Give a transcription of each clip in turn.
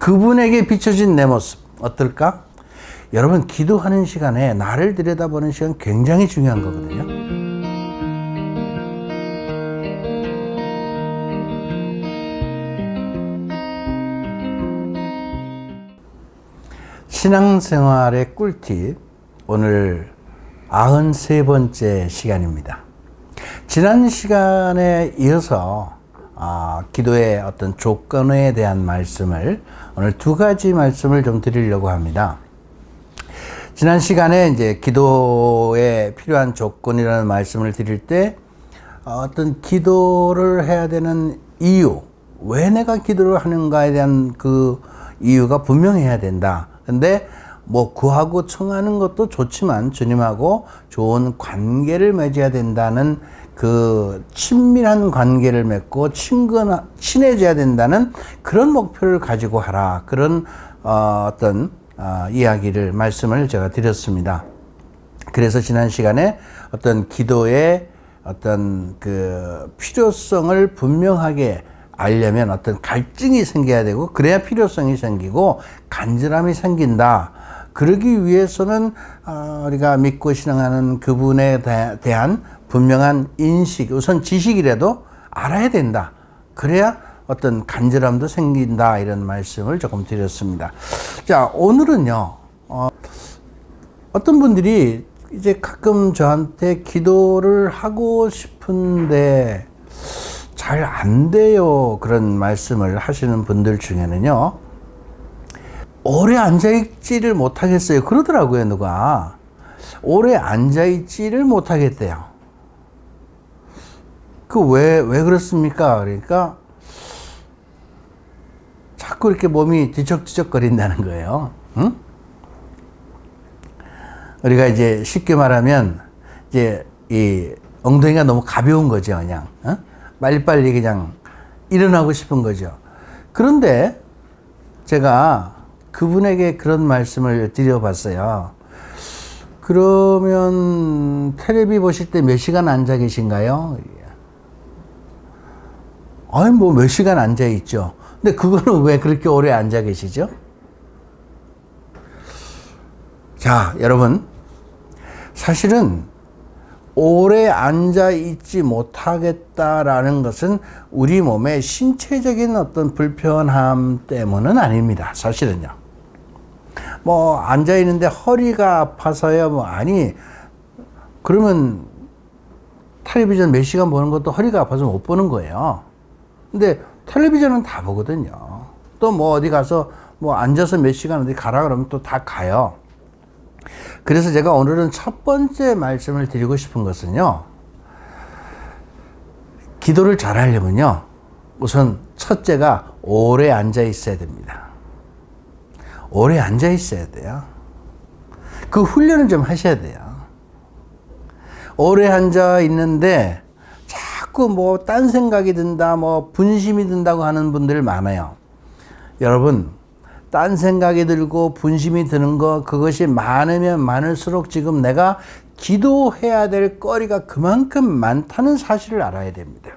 그분에게 비춰진 내 모습 어떨까? 여러분, 기도하는 시간에 나를 들여다보는 시간 굉장히 중요한 거거든요. 신앙생활의 꿀팁, 오늘 93번째 시간입니다. 지난 시간에 이어서 기도의 어떤 조건에 대한 말씀을, 오늘 두 가지 말씀을 좀 드리려고 합니다. 지난 시간에 이제 기도에 필요한 조건이라는 말씀을 드릴 때 어떤 기도를 해야 되는 이유, 왜 내가 기도를 하는가에 대한 그 이유가 분명해야 된다. 근데 뭐 구하고 청하는 것도 좋지만 주님하고 좋은 관계를 맺어야 된다는, 그 친밀한 관계를 맺고 친해져야 된다는 그런 목표를 가지고 하라. 그런 어떤 말씀을 제가 드렸습니다. 그래서 지난 시간에 어떤 기도의 어떤 그 필요성을 분명하게 알려면 어떤 갈증이 생겨야 되고, 그래야 필요성이 생기고 간절함이 생긴다. 그러기 위해서는 우리가 믿고 신앙하는 그분에 대한 분명한 인식, 우선 지식이라도 알아야 된다. 그래야 어떤 간절함도 생긴다. 이런 말씀을 조금 드렸습니다. 자, 오늘은요, 어떤 분들이 이제 가끔 저한테 기도를 하고 싶은데 잘 안 돼요. 그런 말씀을 하시는 분들 중에는요, 오래 앉아있지를 못하겠어요. 그러더라고요, 누가. 오래 앉아있지를 못하겠대요. 왜 그렇습니까? 그러니까 자꾸 이렇게 몸이 뒤척뒤척거린다는 거예요. 응? 우리가 이제 쉽게 말하면 이제 이 엉덩이가 너무 가벼운 거죠, 그냥. 빨리빨리 그냥 일어나고 싶은 거죠. 그런데 제가 그분에게 그런 말씀을 드려봤어요. 그러면 텔레비 보실 때 몇 시간 앉아 계신가요? 아니, 뭐 몇 시간 앉아 있죠. 근데 그거는 왜 그렇게 오래 앉아 계시죠? 자, 여러분, 사실은 오래 앉아 있지 못하겠다라는 것은 우리 몸의 신체적인 어떤 불편함 때문은 아닙니다. 사실은요. 뭐 앉아 있는데 허리가 아파서요. 아니, 그러면 텔레비전 몇 시간 보는 것도 허리가 아파서 못 보는 거예요. 근데 텔레비전은 다 보거든요. 또 뭐 어디 가서 뭐 앉아서 몇 시간 어디 가라 그러면 또 다 가요. 그래서 제가 오늘은 첫 번째 말씀을 드리고 싶은 것은요, 기도를 잘 하려면요, 우선 첫째가 오래 앉아 있어야 됩니다. 오래 앉아 있어야 돼요. 그 훈련을 좀 하셔야 돼요. 오래 앉아 있는데 자꾸 뭐 딴 생각이 든다, 뭐 분심이 든다고 하는 분들 많아요. 여러분, 딴 생각이 들고 분심이 드는 거, 그것이 많으면 많을수록 지금 내가 기도해야 될 거리가 그만큼 많다는 사실을 알아야 됩니다.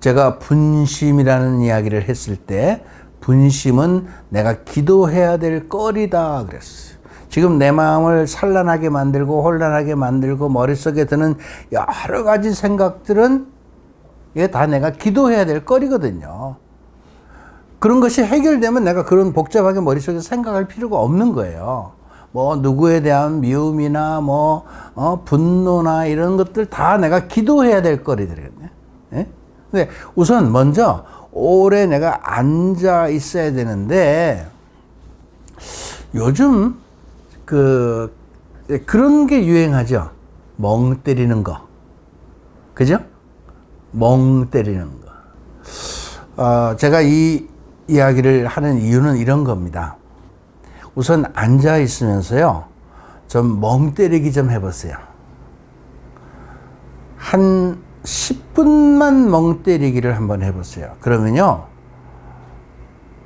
제가 분심이라는 이야기를 했을 때, 분심은 내가 기도해야 될 거리다 그랬어요. 지금 내 마음을 산란하게 만들고 혼란하게 만들고 머릿속에 드는 여러 가지 생각들은 이게 다 내가 기도해야 될 거리거든요. 그런 것이 해결되면 내가 그런 복잡하게 머릿속에 생각할 필요가 없는 거예요. 뭐 누구에 대한 미움이나 뭐 분노나 이런 것들 다 내가 기도해야 될 거리들이거든요. 예? 근데 우선 먼저 오래 내가 앉아 있어야 되는데, 요즘 그런 게 유행하죠. 멍 때리는 거. 그죠? 멍 때리는 거. 제가 이 이야기를 하는 이유는 이런 겁니다. 우선 앉아 있으면서요, 좀 멍 때리기 좀 해보세요. 한 10분만 멍 때리기를 한번 해보세요. 그러면요,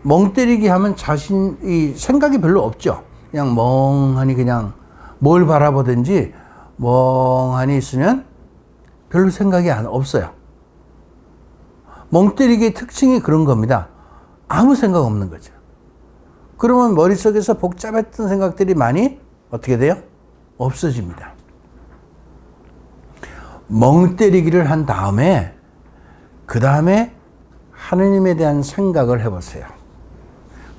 멍 때리기 하면 자신이 생각이 별로 없죠. 그냥 멍하니 그냥 뭘 바라보든지 멍하니 있으면 별로 생각이 없어요. 멍 때리기의 특징이 그런 겁니다. 아무 생각 없는 거죠. 그러면 머릿속에서 복잡했던 생각들이 많이 어떻게 돼요? 없어집니다. 멍 때리기를 한 다음에 그 다음에 하느님에 대한 생각을 해보세요.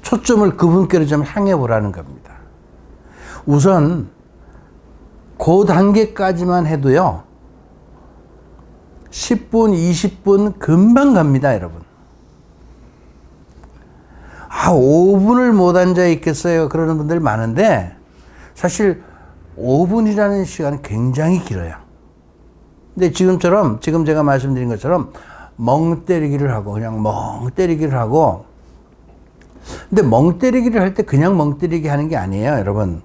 초점을 그분께로 좀 향해 보라는 겁니다. 우선 그 단계까지만 해도요, 10분, 20분 금방 갑니다, 여러분. 5분을 못 앉아 있겠어요? 그러는 분들 많은데, 사실 5분이라는 시간은 굉장히 길어요. 근데 지금 제가 말씀드린 것처럼 멍 때리기를 하고, 그냥 멍 때리기를 하고, 근데 멍 때리기를 할 때 그냥 멍 때리기 하는 게 아니에요, 여러분.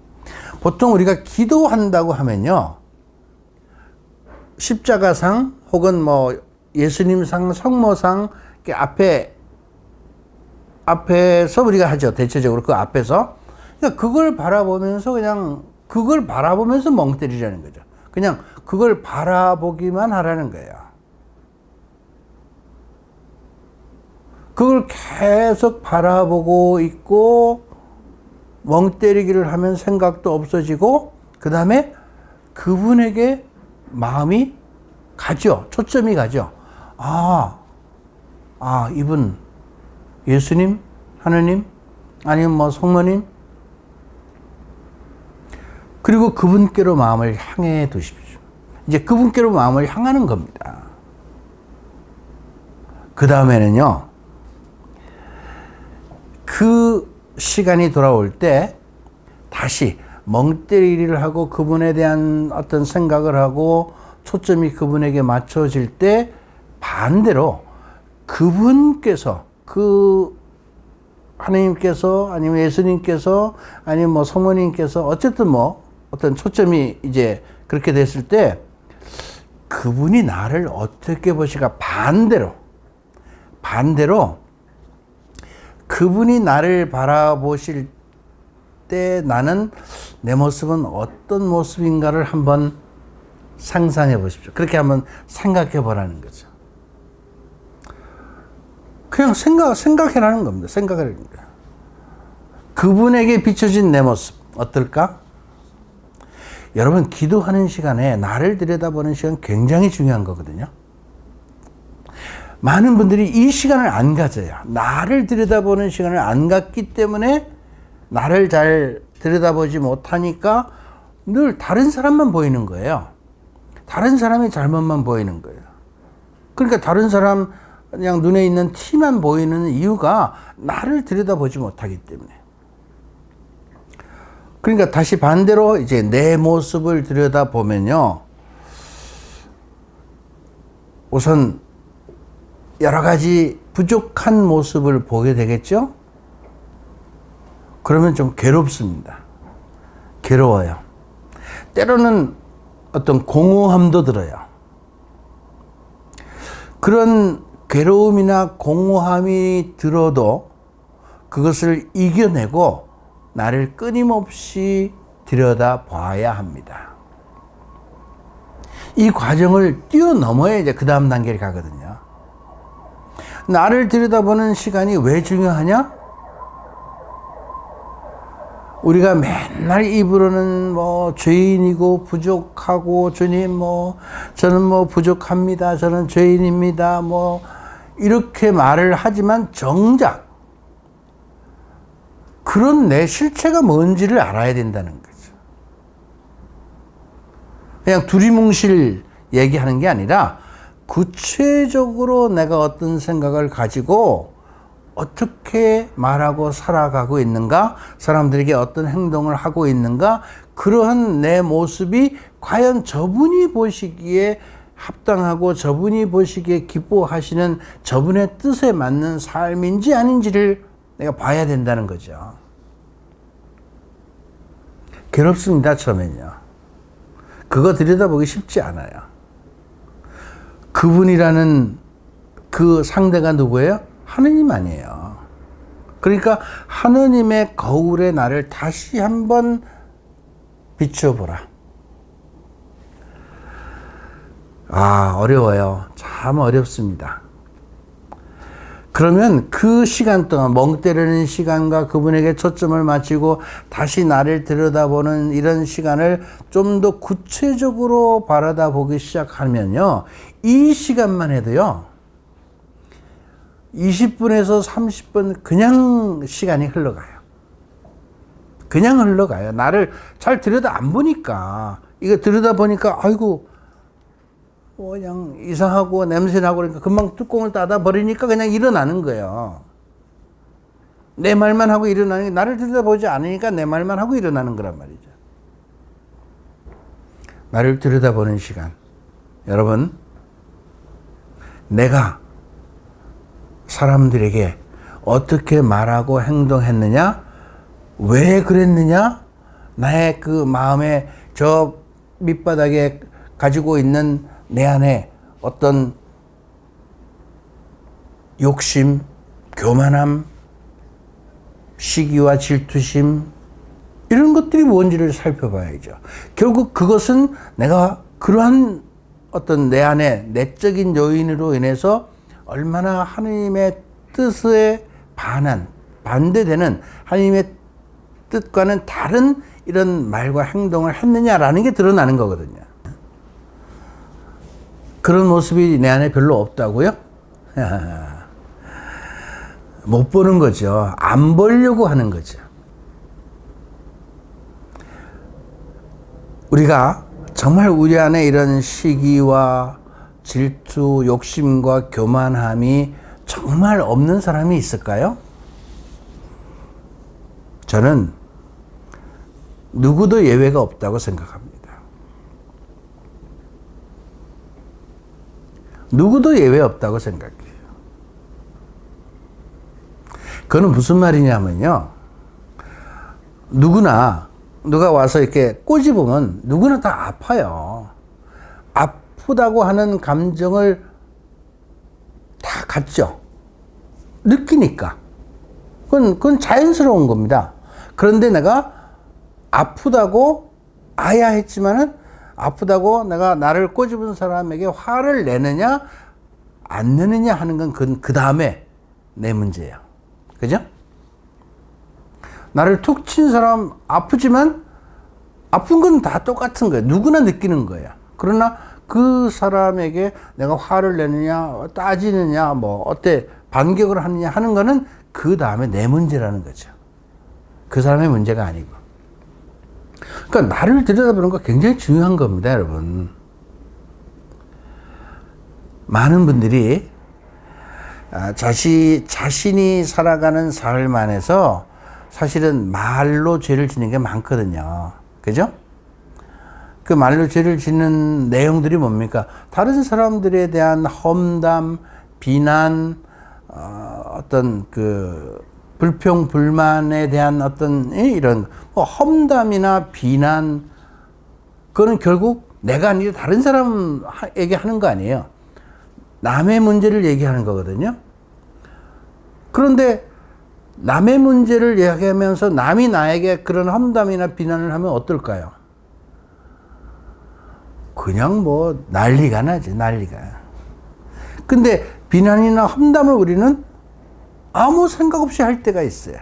보통 우리가 기도한다고 하면요, 십자가상 혹은 뭐 예수님상, 성모상 앞에서 우리가 하죠. 대체적으로 그 앞에서. 그러니까 그걸 바라보면서 멍 때리라는 거죠. 그냥 그걸 바라보기만 하라는 거예요. 그걸 계속 바라보고 있고 멍 때리기를 하면 생각도 없어지고, 그 다음에 그분에게 마음이 가죠. 초점이 가죠. 이분 예수님, 하느님, 아니면 뭐 성모님, 그리고 그분께로 마음을 향해 두십시오. 이제 그분께로 마음을 향하는 겁니다. 그 다음에는요, 그 시간이 돌아올 때 다시 멍 때리기를 하고 그분에 대한 어떤 생각을 하고 초점이 그분에게 맞춰질 때 반대로 그분께서, 하나님께서 아니면 예수님께서 아니면 뭐 성모님께서 어쨌든 뭐 어떤 초점이 이제 그렇게 됐을 때 그분이 나를 어떻게 보실까? 반대로 그분이 나를 바라보실 때 나는 내 모습은 어떤 모습인가를 한번 상상해 보십시오. 그렇게 한번 생각해 보라는 거죠. 그냥 생각해라는 겁니다. 생각하라는 거예요. 그분에게 비춰진 내 모습 어떨까? 여러분, 기도하는 시간에 나를 들여다보는 시간 굉장히 중요한 거거든요. 많은 분들이 이 시간을 안 가져요. 나를 들여다보는 시간을 안 갖기 때문에 나를 잘 들여다보지 못하니까 늘 다른 사람만 보이는 거예요. 다른 사람의 잘못만 보이는 거예요. 그러니까 다른 사람 그냥 눈에 있는 티만 보이는 이유가 나를 들여다보지 못하기 때문에. 그러니까 다시 반대로 이제 내 모습을 들여다보면요, 우선 여러 가지 부족한 모습을 보게 되겠죠? 그러면 좀 괴롭습니다. 괴로워요. 때로는 어떤 공허함도 들어요. 그런 괴로움이나 공허함이 들어도 그것을 이겨내고 나를 끊임없이 들여다봐야 합니다. 이 과정을 뛰어넘어야 이제 그 다음 단계를 가거든요. 나를 들여다보는 시간이 왜 중요하냐? 우리가 맨날 입으로는 뭐 죄인이고 부족하고 주님 저는 부족합니다. 저는 죄인입니다. 이렇게 말을 하지만 정작 그런 내 실체가 뭔지를 알아야 된다는 거죠. 그냥 두리뭉실 얘기하는 게 아니라 구체적으로 내가 어떤 생각을 가지고 어떻게 말하고 살아가고 있는가, 사람들에게 어떤 행동을 하고 있는가, 그러한 내 모습이 과연 저분이 보시기에 합당하고 저분이 보시기에 기뻐하시는 저분의 뜻에 맞는 삶인지 아닌지를 내가 봐야 된다는 거죠. 괴롭습니다, 처음엔요. 그거 들여다보기 쉽지 않아요. 그분이라는 그 상대가 누구예요? 하느님 아니에요. 그러니까 하느님의 거울에 나를 다시 한번 비춰보라. 어려워요. 참 어렵습니다. 그러면 그 시간 동안 멍 때리는 시간과 그분에게 초점을 맞추고 다시 나를 들여다보는 이런 시간을 좀 더 구체적으로 바라다 보기 시작하면요, 이 시간만 해도요 20분에서 30분 그냥 시간이 흘러가요. 그냥 흘러가요. 나를 잘 들여다 안 보니까, 이거 들여다 보니까 아이고 그냥 이상하고 냄새나고 그러니까 금방 뚜껑을 닫아 버리니까 그냥 일어나는 거예요. 내 말만 하고 일어나는 게, 나를 들여다보지 않으니까 내 말만 하고 일어나는 거란 말이죠. 나를 들여다보는 시간. 여러분, 내가 사람들에게 어떻게 말하고 행동했느냐, 왜 그랬느냐, 나의 그 마음에 저 밑바닥에 가지고 있는 내 안에 어떤 욕심, 교만함, 시기와 질투심, 이런 것들이 뭔지를 살펴봐야죠. 결국 그것은 내가 그러한 어떤 내 안에 내적인 요인으로 인해서 얼마나 하나님의 뜻에 반대되는 하나님의 뜻과는 다른 이런 말과 행동을 했느냐라는 게 드러나는 거거든요. 그런 모습이 내 안에 별로 없다고요? 못 보는 거죠. 안 보려고 하는 거죠. 우리가 정말 우리 안에 이런 시기와 질투, 욕심과 교만함이 정말 없는 사람이 있을까요? 저는 누구도 예외가 없다고 생각합니다. 누구도 예외 없다고 생각해요. 그거는 무슨 말이냐면요, 누가 와서 이렇게 꼬집으면 누구나 다 아파요. 아프다고 하는 감정을 다 갖죠. 느끼니까. 그건 자연스러운 겁니다. 그런데 내가 아프다고 아야 했지만은, 아프다고 내가 나를 꼬집은 사람에게 화를 내느냐 안 내느냐 하는 건 그 다음에 내 문제예요. 그죠? 나를 툭 친 사람 아프지만 아픈 건 다 똑같은 거예요. 누구나 느끼는 거예요. 그러나 그 사람에게 내가 화를 내느냐, 따지느냐, 뭐 어때 반격을 하느냐 하는 거는 그 다음에 내 문제라는 거죠. 그 사람의 문제가 아니고. 그러니까 나를 들여다보는 거 굉장히 중요한 겁니다, 여러분. 많은 분들이 자신이 살아가는 삶 안에서 사실은 말로 죄를 짓는 게 많거든요. 그죠? 그 말로 죄를 짓는 내용들이 뭡니까? 다른 사람들에 대한 험담, 비난, 어떤 그 불평, 불만에 대한 어떤 이런 험담이나 비난, 그거는 결국 내가 아니라 다른 사람에게 하는 거 아니에요. 남의 문제를 얘기하는 거거든요. 그런데 남의 문제를 이야기하면서 남이 나에게 그런 험담이나 비난을 하면 어떨까요? 그냥 뭐 난리가 나지, 난리가. 근데 비난이나 험담을 우리는 아무 생각 없이 할 때가 있어요.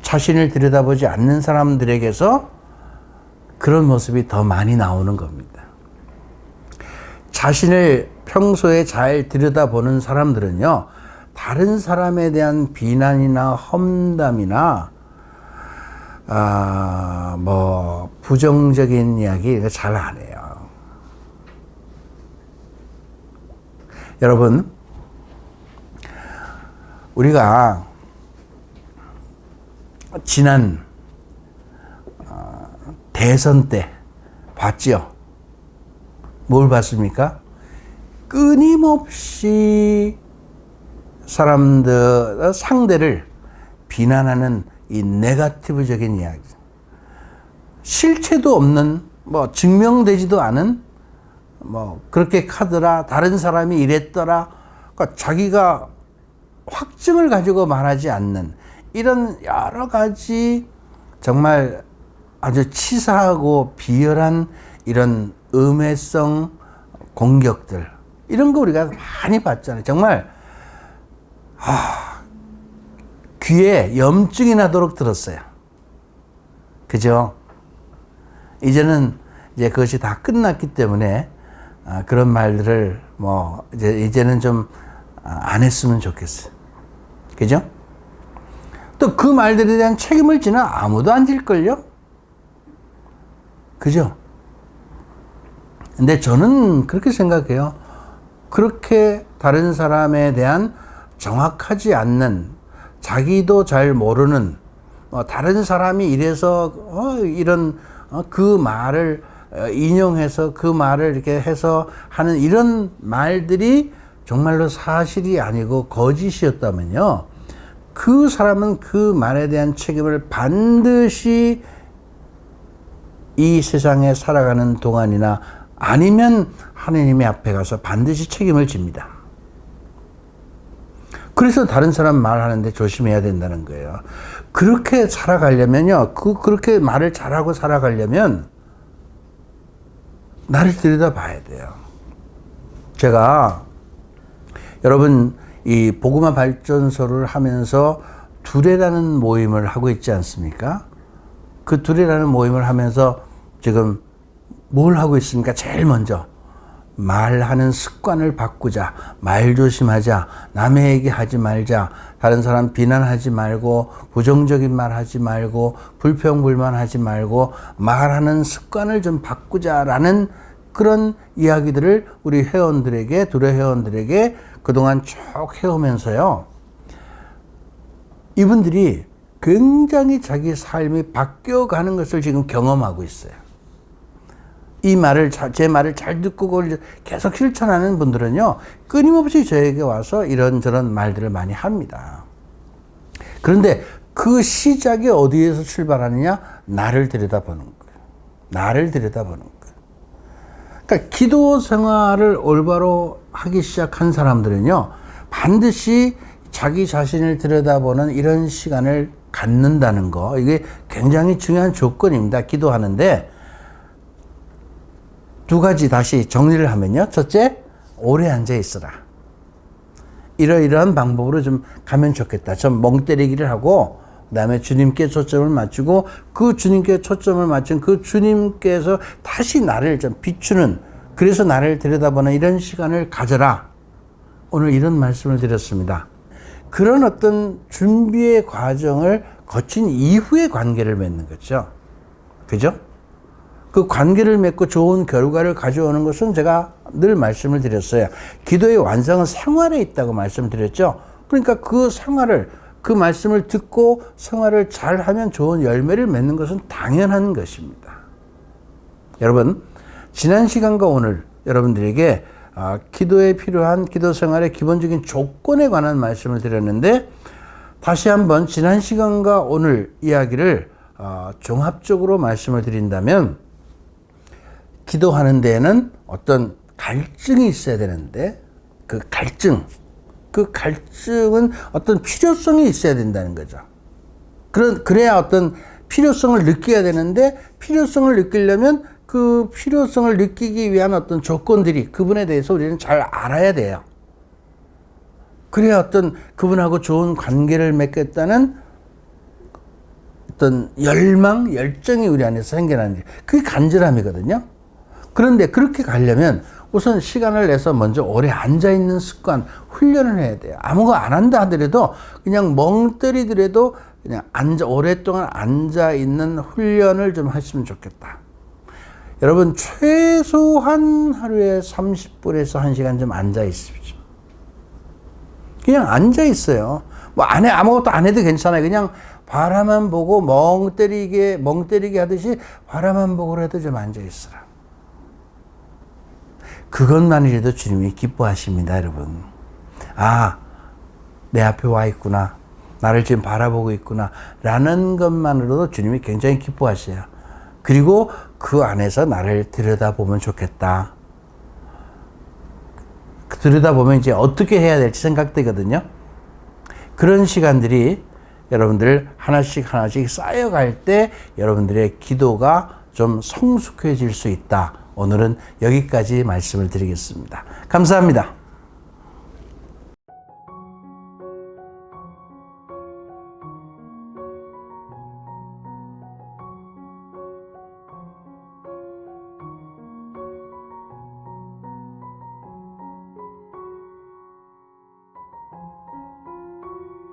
자신을 들여다보지 않는 사람들에게서 그런 모습이 더 많이 나오는 겁니다. 자신을 평소에 잘 들여다보는 사람들은요, 다른 사람에 대한 비난이나 험담이나 뭐 부정적인 이야기 잘 안 해요. 여러분, 우리가 지난 대선 때 봤죠? 뭘 봤습니까? 끊임없이 상대를 비난하는 이 네거티브적인 이야기, 실체도 없는, 뭐 증명되지도 않은, 뭐 그렇게 카더라, 다른 사람이 이랬더라, 그러니까 자기가 확증을 가지고 말하지 않는 이런 여러 가지 정말 아주 치사하고 비열한 이런 음해성 공격들, 이런 거 우리가 많이 봤잖아요. 정말 귀에 염증이 나도록 들었어요. 그죠? 이제는 이제 그것이 다 끝났기 때문에 그런 말들을 뭐 이제는 좀 안 했으면 좋겠어요. 그죠? 또 그 말들에 대한 책임을 지는 아무도 안 질걸요? 그죠? 근데 저는 그렇게 생각해요. 그렇게 다른 사람에 대한 정확하지 않는, 자기도 잘 모르는, 다른 사람이 이래서 이런 그 말을 인용해서 그 말을 이렇게 해서 하는 이런 말들이 정말로 사실이 아니고 거짓이었다면요, 그 사람은 그 말에 대한 책임을 반드시 이 세상에 살아가는 동안이나 아니면 하나님의 앞에 가서 반드시 책임을 집니다. 그래서 다른 사람 말하는데 조심해야 된다는 거예요. 그렇게 살아가려면요, 그렇게 말을 잘하고 살아가려면 나를 들여다봐야 돼요. 제가 여러분 이 복음화 발전소를 하면서 두레라는 모임을 하고 있지 않습니까? 그 두레라는 모임을 하면서 지금 뭘 하고 있습니까? 제일 먼저 말하는 습관을 바꾸자, 말 조심하자, 남의 얘기 하지 말자, 다른 사람 비난하지 말고, 부정적인 말 하지 말고, 불평불만 하지 말고, 말하는 습관을 좀 바꾸자라는 그런 이야기들을 우리 회원들에게, 두레 회원들에게 그동안 쭉 해오면서요, 이분들이 굉장히 자기 삶이 바뀌어가는 것을 지금 경험하고 있어요. 이 말을, 제 말을 잘 듣고 그걸 계속 실천하는 분들은요, 끊임없이 저에게 와서 이런저런 말들을 많이 합니다. 그런데 그 시작이 어디에서 출발하느냐? 나를 들여다보는 거예요. 나를 들여다보는 거예요. 그러니까 기도 생활을 올바로 하기 시작한 사람들은요, 반드시 자기 자신을 들여다보는 이런 시간을 갖는다는 거, 이게 굉장히 중요한 조건입니다. 기도하는데 두 가지 다시 정리를 하면요. 첫째, 오래 앉아 있어라. 이러이러한 방법으로 좀 가면 좋겠다. 좀 멍 때리기를 하고, 그 다음에 주님께 초점을 맞추고, 그 주님께 초점을 맞춘 그 주님께서 다시 나를 좀 비추는, 그래서 나를 들여다보는 이런 시간을 가져라. 오늘 이런 말씀을 드렸습니다. 그런 어떤 준비의 과정을 거친 이후에 관계를 맺는 거죠. 그죠? 그 관계를 맺고 좋은 결과를 가져오는 것은 제가 늘 말씀을 드렸어요. 기도의 완성은 생활에 있다고 말씀드렸죠. 그러니까 그 생활을, 그 말씀을 듣고 생활을 잘하면 좋은 열매를 맺는 것은 당연한 것입니다. 여러분, 지난 시간과 오늘 여러분들에게 기도에 필요한 기도 생활의 기본적인 조건에 관한 말씀을 드렸는데, 다시 한번 지난 시간과 오늘 이야기를 종합적으로 말씀을 드린다면, 기도하는 데에는 어떤 갈증이 있어야 되는데, 그 갈증은 어떤 필요성이 있어야 된다는 거죠. 그래야 어떤 필요성을 느껴야 되는데, 필요성을 느끼려면 그 필요성을 느끼기 위한 어떤 조건들이, 그분에 대해서 우리는 잘 알아야 돼요. 그래야 어떤 그분하고 좋은 관계를 맺겠다는 어떤 열정이 우리 안에서 생겨나는 게, 그게 간절함이거든요. 그런데 그렇게 가려면 우선 시간을 내서 먼저 오래 앉아있는 습관, 훈련을 해야 돼요. 아무거 안 한다 하더라도, 그냥 멍 때리더라도 그냥 오랫동안 앉아있는 훈련을 좀 하시면 좋겠다. 여러분, 최소한 하루에 30분에서 1시간 좀 앉아있습시오. 그냥 앉아있어요. 뭐 아무것도 안 해도 괜찮아요. 그냥 바라만 보고 멍 때리게 하듯이 바라만 보고라도 좀 앉아있으라. 그것만이라도 주님이 기뻐하십니다, 여러분. 내 앞에 와 있구나. 나를 지금 바라보고 있구나. 라는 것만으로도 주님이 굉장히 기뻐하셔요. 그리고 그 안에서 나를 들여다보면 좋겠다. 들여다보면 이제 어떻게 해야 될지 생각되거든요. 그런 시간들이 여러분들 하나씩 쌓여갈 때 여러분들의 기도가 좀 성숙해질 수 있다. 오늘은 여기까지 말씀을 드리겠습니다. 감사합니다.